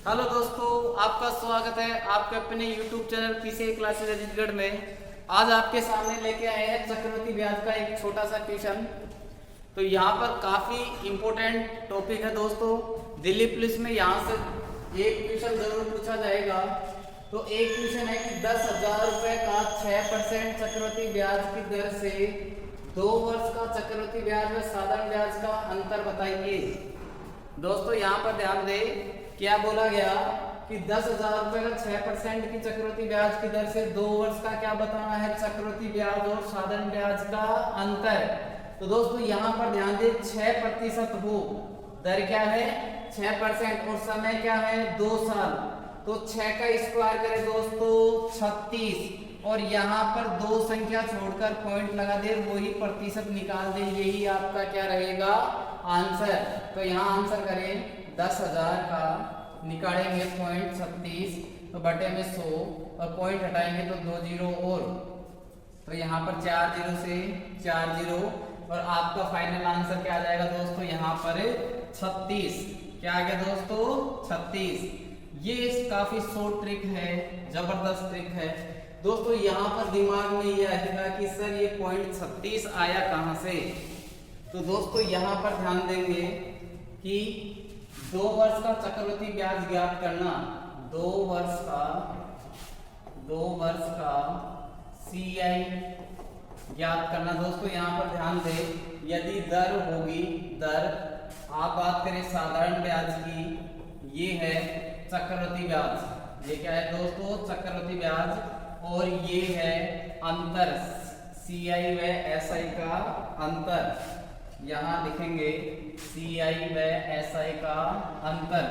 Hello दोस्तों, आपका स्वागत है आपके अपने YouTube channel PCA classes Ajitgarh में। आज आपके सामने लेके आए हैं चक्रवृद्धि ब्याज का एक छोटा सा ट्यूशन। तो यहाँ पर काफ़ी इम्पोर्टेंट टॉपिक है दोस्तों। दिल्ली पुलिस में यहाँ से एक ट्यूशन जरूर पूछा जाएगा। तो एक ट्यूशन है कि 10,000 रुपये का 6% चक्रवृद्धि ब्याज की दर से 2 वर्ष का चक्रवृद्धि ब्याज व साधारण ब्याज का अंतर बताइए। दोस्तों यहाँ पर ध्यान दें, क्या बोला गया कि 10,000 रुपये का 6% की चक्रवृद्धि ब्याज की दर से 2 वर्ष का क्या बताना है, चक्रवृद्धि ब्याज और साधारण ब्याज का अंतर। तो दोस्तों यहाँ पर ध्यान दें, 6% हो, दर क्या है 6% और समय क्या है 2 साल। तो 6 का स्क्वायर करें दोस्तों 36 और यहाँ पर 2 संख्या छोड़कर पॉइंट लगा दे, वही प्रतिशत निकाल दे, यही आपका क्या रहेगा आंसर। तो यहाँ आंसर करें 10,000 का निकालेंगे 36 तो बटे में 100 और पॉइंट हटाएंगे तो 2 जीरो और, तो यहाँ पर 4 जीरो से 4 जीरो और आपका फाइनल आंसर क्या आ जाएगा दोस्तों, यहाँ पर 36। क्या आ गया दोस्तों 36। ये काफी शॉर्ट ट्रिक है, जबरदस्त ट्रिक है दोस्तों। यहाँ पर दिमाग में ये आएगा कि सर ये पॉइंट 36 आया कहाँ से। तो दोस्तों यहाँ पर ध्यान देंगे कि 2 वर्ष का चक्रवृद्धि ब्याज ज्ञात करना, 2 वर्ष का CI ज्ञात करना। दोस्तों यहाँ पर ध्यान दें, यदि दर होगी, दर आप बात करें साधारण ब्याज की, ये है चक्रवृद्धि ब्याज, ये क्या है दोस्तों चक्रवृद्धि ब्याज, और ये है अंतर CI व SI का अंतर। यहाँ लिखेंगे CI व SI का अंतर।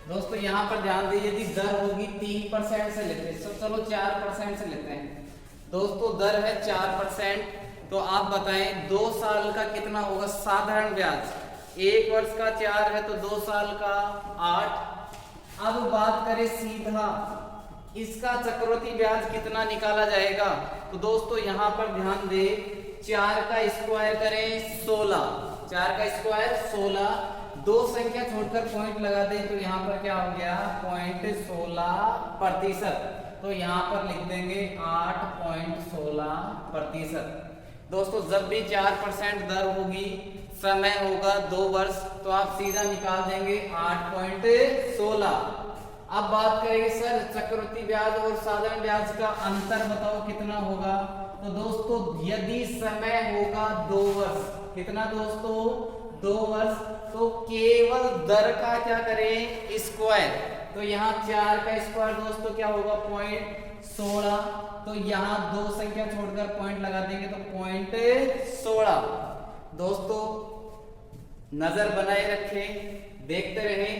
दोस्तों यहाँ पर ध्यान दीजिए, यदि दर होगी 3% से लेते हैं, तो चलो 4% से लेते हैं। दोस्तों दर है 4%, तो आप बताएं 2 साल का कितना होगा साधारण ब्याज। 1 वर्ष का 4 है तो 2 साल का 8। अब बात करें सीधा इसका चक्रवृद्धि ब्याज कितना निकाला जाएगा। तो दोस्तों यहाँ पर ध्यान दें, 4 का स्क्वायर करें 16, 4 का स्क्वायर 16, 2 संख्या छोड़कर पॉइंट लगा दें तो यहाँ पर क्या हो गया 0.16%। तो यहाँ पर लिख देंगे 8.16%। दोस्तों जब भी 4% दर होगी, समय होगा 2 वर्ष, तो आप सीधा निकाल देंगे 8.16। अब बात करेंगे सर चक्रवृद्धि ब्याज और साधारण ब्याज का अंतर बताओ कितना होगा। तो दोस्तों यदि समय होगा 2 वर्ष, कितना दोस्तों 2 वर्ष, तो केवल दर का क्या करें स्क्वायर। तो यहाँ 4 का स्क्वायर दोस्तों क्या होगा 0.16, तो यहाँ 2 संख्या छोड़कर पॉइंट लगा देंगे तो 0.16। दोस्तों नजर बनाए रखें, देखते रहें,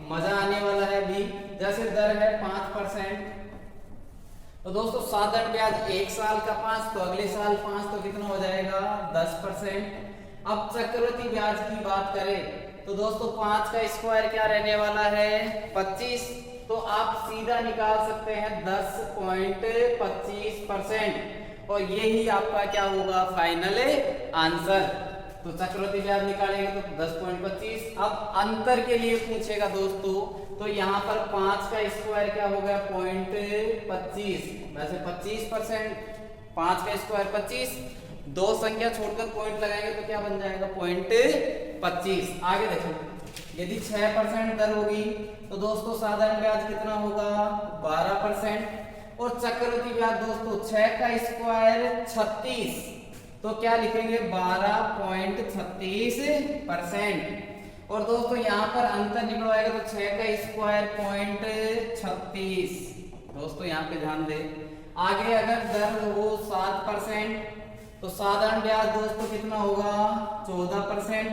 मजा आने वाला है अभी। जैसे दर है 5%, तो दोस्तों साधारण ब्याज 1 साल का 5, तो अगले साल 5, तो कितना हो जाएगा 10%। अब चक्रवृद्धि ब्याज की बात करें तो दोस्तों 5 का स्क्वायर क्या रहने वाला है 25, तो आप सीधा निकाल सकते हैं 10.25%, और यही आपका क्या होगा फाइनल आंसर। तो चक्रवृद्धि ब्याज निकालेंगे तो 10.25। अब अंतर के लिए पूछेगा दोस्तों, तो यहाँ पर 5 का स्क्वायर क्या हो गया 0.25, वैसे 25%, 5 का स्क्वायर 25, 2 संख्या छोड़कर पॉइंट लगाएंगे तो क्या बन जाएगा 0.25। आगे देखो, यदि 6% दर होगी तो दोस्तों साधारण ब्याज कितना होगा 12%, और चक्रवृद्धि ब्याज दोस्तों 6 का स्क्वायर 36, तो क्या लिखेंगे 12.36%। और दोस्तों यहाँ पर अंतर निकलवाएगा तो 6 का स्क्वायर 0.36। दोस्तों यहाँ पे ध्यान दें, आगे अगर दर हो 7%, तो साधारण ब्याज दोस्तों कितना होगा 14%,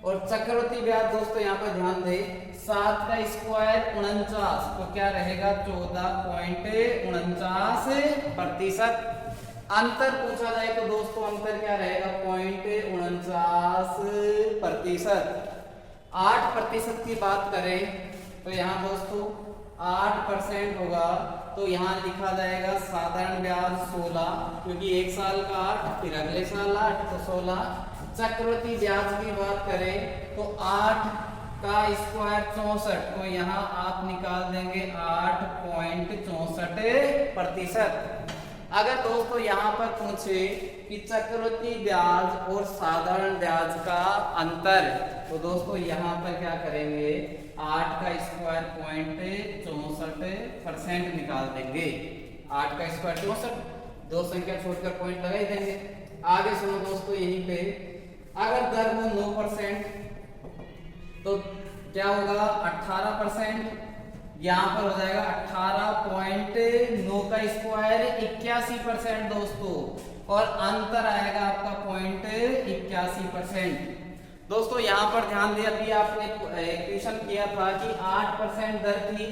और चक्रवृद्धि ब्याज दोस्तों यहाँ पर ध्यान दें 7 का स्क्वायर 49, तो क्या रहेगा 14.49%। अंतर पूछा जाए तो दोस्तों अंतर क्या रहेगा 0.49%। 8% की बात करें तो यहाँ दोस्तों 8% होगा, तो यहाँ लिखा जाएगा साधारण ब्याज 16, क्योंकि 1 साल का 8, फिर अगले साल 8, तो 16। चक्रवृद्धि ब्याज की बात करें तो 8 का स्क्वायर 64, तो यहाँ आप निकाल देंगे 8.64%। अगर दोस्तों यहाँ पर पूछे कि चक्रवृद्धि ब्याज और साधारण ब्याज का अंतर, तो दोस्तों यहाँ पर क्या करेंगे, 8 का स्क्वायर 64% निकाल देंगे। 8 का स्क्वायर 64, दो संख्या छोड़कर पॉइंट लगा ही देंगे। आगे सुनो दोस्तों, यहीं पे अगर दर हो 9% तो क्या होगा 18%, यहाँ पर हो जाएगा 18.9 का स्क्वायर 81% दोस्तों, और अंतर आएगा आपका 0.81%। दोस्तों यहाँ पर ध्यान दिया, अभी आपने क्वेश्चन किया था कि 8% दर थी,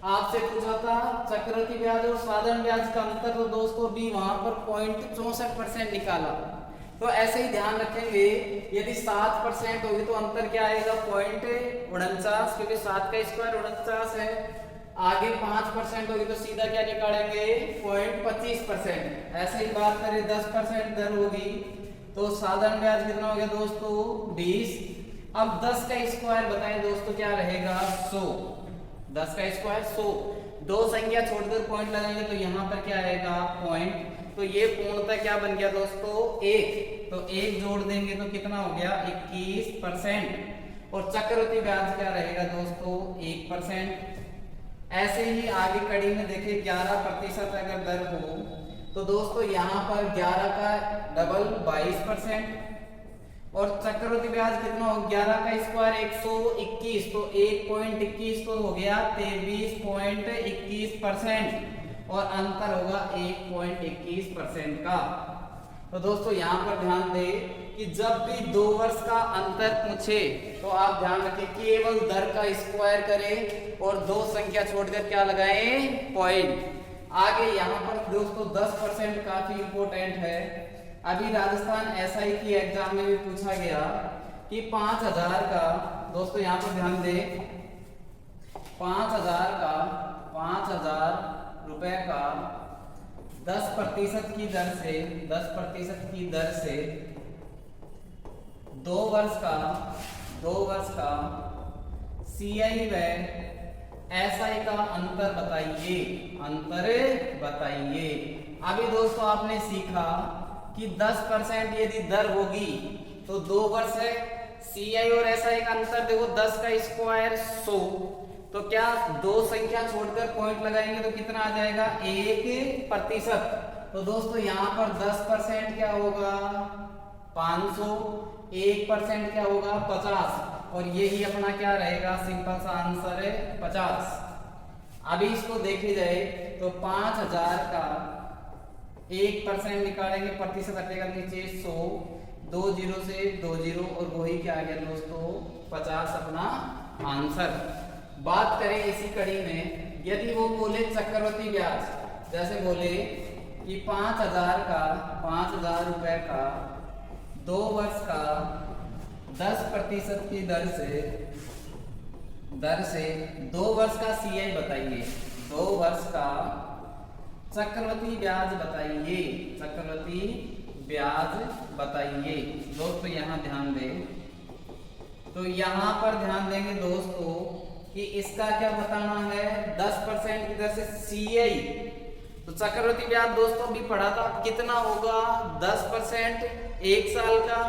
आपसे पूछा था चक्रवृद्धि ब्याज और साधारण ब्याज का अंतर, तो दोस्तों भी वहां पर 0.64% निकाला। तो ऐसे ही ध्यान रखेंगे, यदि 7% होगी तो अंतर क्या आएगा 0.49, क्योंकि 7 का स्क्वायर 49 है। आगे 5% होगी तो सीधा क्या निकालेंगे 0.25%। ऐसे ही बात करें 10% दर होगी तो साधारण ब्याज कितना हो गया दोस्तों 20। अब 10 का स्क्वायर बताएं दोस्तों क्या रहेगा 100, 10 का स्क्वायर 100, दो संख्या छोड़कर पॉइंट लगाएंगे तो यहाँ पर क्या आएगा पॉइंट, तो ये पूर्णतः क्या बन गया दोस्तों 1, तो 1 जोड़ देंगे तो कितना हो गया 21%, और चक्रवृद्धि ब्याज क्या रहेगा दोस्तों 1%। ऐसे ही आगे कड़ी में देखिए 11% अगर दर हो तो दोस्तों यहाँ पर 11 का डबल 22%, और चक्रवृद्धि ब्याज कितना हो 11 का स्क्वायर 121, तो 1.21 तो हो गया 23.21%, और अंतर होगा 1.21% का। तो दोस्तों यहाँ पर ध्यान दें कि जब भी 2 वर्ष का अंतर पूछे तो आप ध्यान रखें केवल दर का स्क्वायर करें और दो संख्या छोड़कर क्या लगाएं पॉइंट। आगे यहाँ पर दोस्तों 10% काफी इंपोर्टेंट है। अभी राजस्थान SI की एग्जाम में भी पूछा गया कि 5000 का, दोस्तों यहाँ पर ध्यान दें 5000 रुपए का 10% की दर से 2 वर्ष का CI व SI का अंतर बताइए। अभी दोस्तों आपने सीखा कि 10% यदि दर होगी तो 2 वर्ष है, CI और SI का अंतर देखो 10 का स्क्वायर 100, तो क्या दो संख्या छोड़कर पॉइंट लगाएंगे तो कितना आ जाएगा 1%। तो दोस्तों यहाँ पर 10% क्या होगा 500, 1% क्या होगा 50, और यही अपना क्या रहेगा सिंपल सा आंसर है 50। अभी इसको देखी जाए तो 5000 का 1% निकालेंगे, प्रतिशत हटेगा नीचे 100, 2 0 से 2 0, और वही क्या आ गया दोस्तों 50 अपना आंसर। बात करें इसी कड़ी में, यदि वो बोले चक्रवृद्धि ब्याज, जैसे बोले कि 5000 रुपए का 2 वर्ष का 10% की दर से 2 वर्ष का CI बताइए, 2 वर्ष का चक्रवृद्धि ब्याज बताइए। दोस्तों यहाँ ध्यान दें, तो यहाँ पर ध्यान देंगे दोस्तों कि इसका क्या बताना है 10% की दर से CI, तो चक्रवृद्धि ब्याज दोस्तों भी पढ़ा था कितना होगा 10% 1 साल का,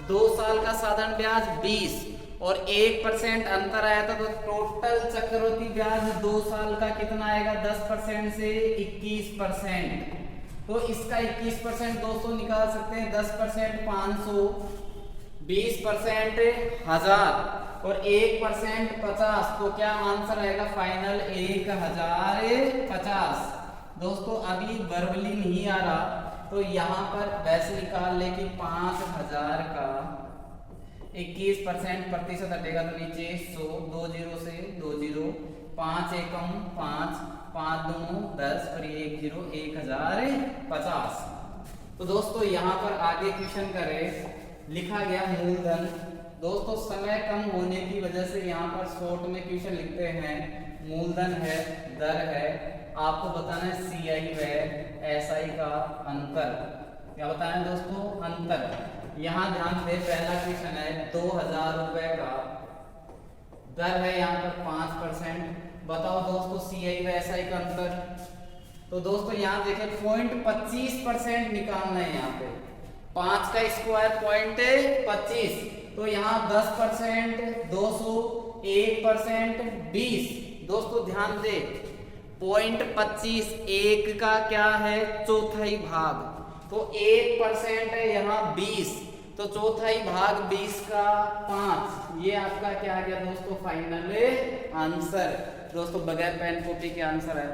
2 साल का साधारण ब्याज 20 और 1% अंतर आया था, तो टोटल चक्रवृद्धि ब्याज 2 साल का कितना आएगा 10% से 21%। तो इसका 21% दोस्तों निकाल सकते हैं, 10% 500, 20% 1000 और 1% 50, तो क्या आंसर आएगा फाइनल 1050। दोस्तों अभी वर्बली नहीं आ रहा तो यहाँ पर वैसे निकाल ले कि 5000 का 21% प्रतिशत हटेगा तो नीचे 100, 2 0 से 2 0, 5 एकम 5, 5 दूनो 10 और 1 0, 1050। तो दोस्तों यहाँ पर आगे क्वेश्चन करें, लिखा गया मूलधन। दोस्तों समय कम होने की वजह से यहाँ पर शॉर्ट में क्वेश्चन लिखते हैं, मूलधन है, दर है, आपको बताना है CI व SI का अंतर। क्या बताना है दोस्तों अंतर। यहाँ ध्यान दें पहला क्वेश्चन है 2000 रुपए का दर है यहाँ पर 5%। बताओ दोस्तों CI व SI का अंतर। तो दोस्तों यहाँ देखें 0.25% निकालना है। यहाँ पे 5 का स्क्वायर 0.25, तो यहाँ 10%, 200, 1%, 20। दोस्तों ध्यान दे 0.25 1 का क्या है, चौथाई भाग, तो 1% है यहाँ 20, तो चौथाई भाग 20 का 5। ये आपका क्या आ गया दोस्तों, फाइनल आंसर। दोस्तों बगैर पेन कॉपी के आंसर है।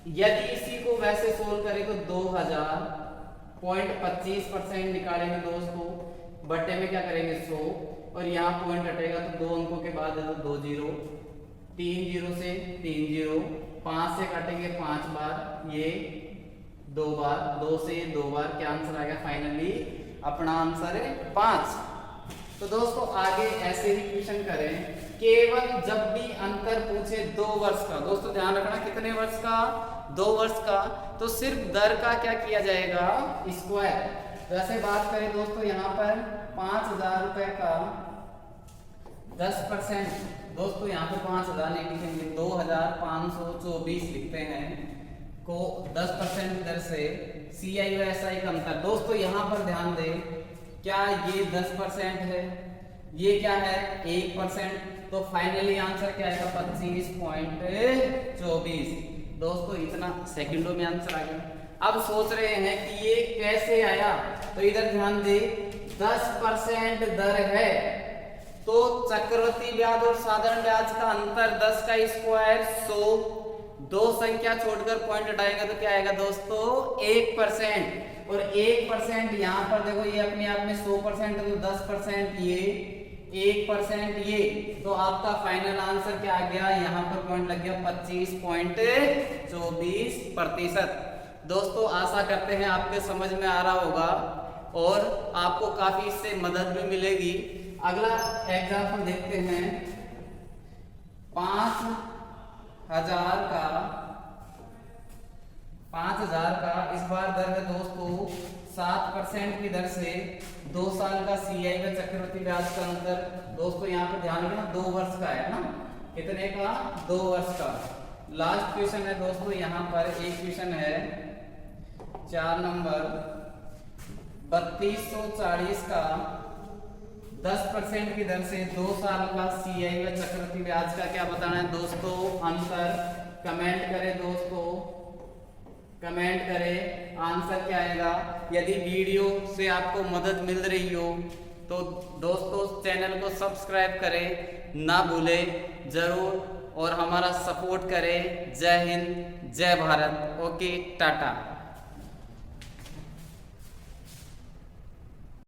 यदि इसी को वैसे सोल्व करें तो 2000 0.25% निकालेंगे दोस्तों, बट्टे में क्या करेंगे 100, और यहाँ पॉइंट हटेगा तो 2 अंकों के बाद है तो 2 जीरो, 3 जीरो से 3 जीरो, 5 से काटेंगे 5 बार, ये 2 बार, 2 से 2 बार, क्या आंसर आ गया फाइनली, अपना आंसर है 5। तो दोस्तों आगे ऐसे ही क्वेश्चन करें, केवल जब भी अंतर पूछे 2 वर्ष का। दोस्तों ध्यान रखना कितने वर्ष का, 2 वर्ष का, तो सिर्फ दर का क्या किया जाएगा, स्क्वायर। वैसे बात करें दोस्तों यहाँ पर 5000 रुपए का 10%, दोस्तों यहाँ पे 5000 नहीं लिखेंगे, 2524 लिखते हैं, को 10% दर से CI व SI का अंतर। दोस्तों यहाँ पर ध्यान दें, क्या ये 10% है, ये क्या है 1%, तो फाइनली आंसर क्या आएगा 25.24। दोस्तों इतना सेकंडों में आंसर आ गया। अब सोच रहे हैं कि ये कैसे आया, तो इधर ध्यान दे 10% दर है, तो चक्रवृद्धि ब्याज और साधारण ब्याज का अंतर 10 का स्क्वायर 100, 2 संख्या छोड़कर पॉइंट हटाएगा तो क्या आएगा दोस्तों 1%, और 1% यहाँ पर देखो ये अपने आप में 100% है, तो 10% ये, 1% ये, तो आपका फाइनल आंसर क्या आ गया, यहाँ पर पॉइंट लग गया 25.24%। दोस्तों आशा करते हैं आपके समझ में आ रहा होगा और आपको काफी इससे मदद भी मिलेगी। अगला एग्जाम्पल देखते हैं, 5000 का इस बार दर है दोस्तों 7% की दर से 2 साल का CI व चक्रवृद्धि ब्याज का अंतर। दोस्तों यहाँ पे ध्यान रखना 2 वर्ष का है ना, कितने का, 2 वर्ष का। लास्ट क्वेश्चन है दोस्तों, यहाँ पर एक क्वेश्चन है 4 नंबर 3240 का 10% की दर से 2 साल का CI व चक्रवृद्धि ब्याज का क्या बताना है दोस्तों, आंसर कमेंट करें दोस्तों, कमेंट करें आंसर क्या आएगा। यदि वीडियो से आपको मदद मिल रही हो तो दोस्तों चैनल को सब्सक्राइब करें ना भूलें जरूर, और हमारा सपोर्ट करें। जय हिंद, जय भारत, ओके, टाटा।